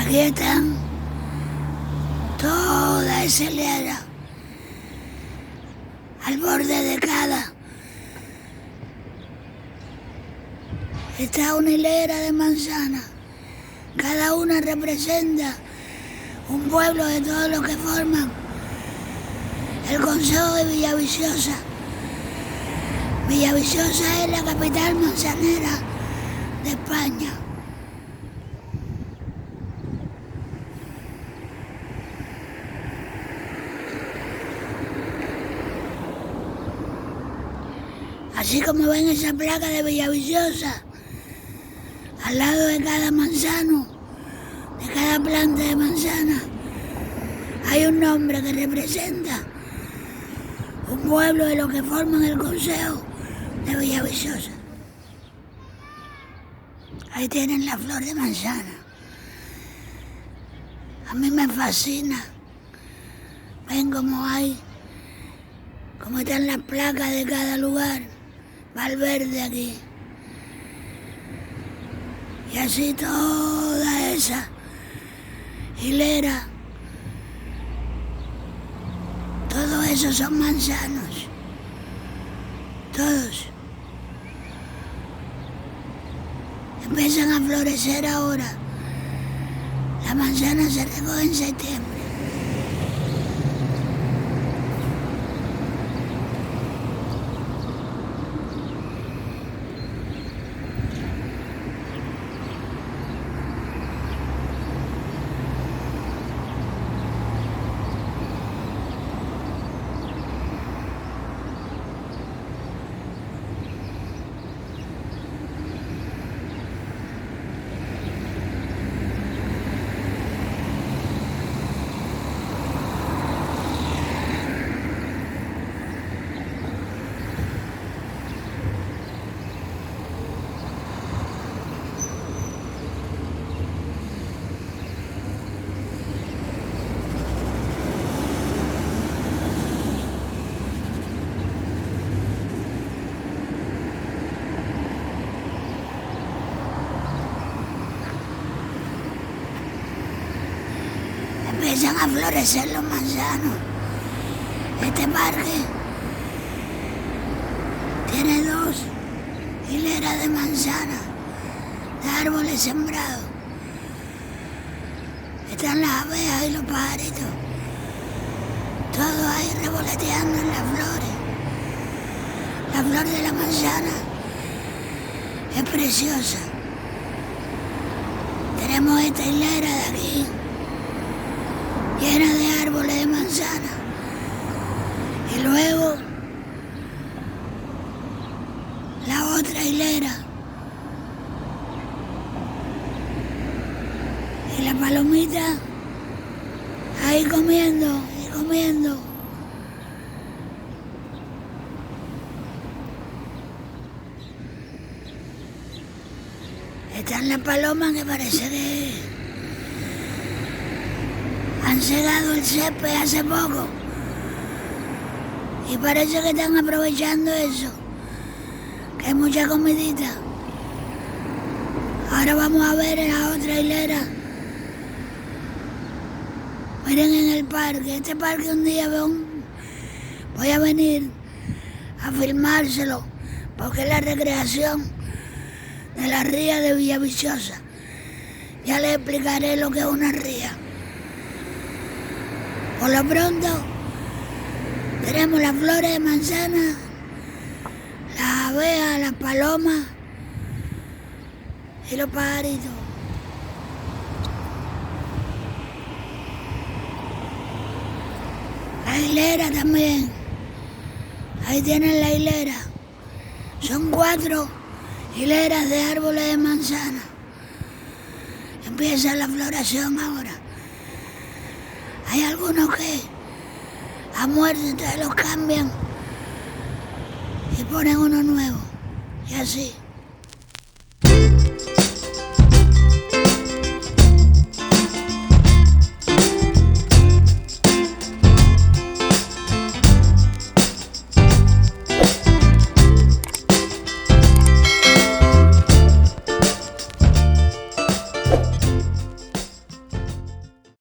Aquí están toda esa hilera al borde de cada. Está una hilera de manzanas. Cada una representa un pueblo de todos los que forman el Consejo de Villaviciosa. Villaviciosa es la capital manzanera de España. Así como ven esa placa de Villaviciosa, al lado de cada manzano, de cada planta de manzana, hay un nombre que representa un pueblo de los que forman el Consejo de Villaviciosa. Ahí tienen la flor de manzana. A mí me fascina. Ven cómo cómo están las placas de cada lugar. Valverde aquí. Y así toda esa hilera. Todo eso son manzanos. Todos. Empiezan a florecer ahora. La manzana se recoge en septiembre. Empiezan a florecer los manzanos. Este parque tiene 2 hileras de manzanas, de árboles sembrados. Están las abejas y los pajaritos, todos ahí revoloteando en las flores. La flor de la manzana es preciosa. Tenemos esta hilera de aquí, llena de árboles de manzana. Y luego la otra hilera. Y la palomita ahí comiendo y comiendo. Están las palomas que parece que han segado el césped hace poco y parece que están aprovechando eso, que hay mucha comidita. Ahora vamos a ver en la otra hilera. Miren en el parque, este parque un día voy a venir a filmárselo porque es la recreación de la ría de Villaviciosa. Ya les explicaré lo que es una ría. Por lo pronto, tenemos las flores de manzana, las abejas, las palomas y los pajaritos. La hilera también. Ahí tienen la hilera. Son 4 hileras de árboles de manzana. Empieza la floración ahora. Hay algunos que han muerto, entonces los cambian y ponen uno nuevo. Y así.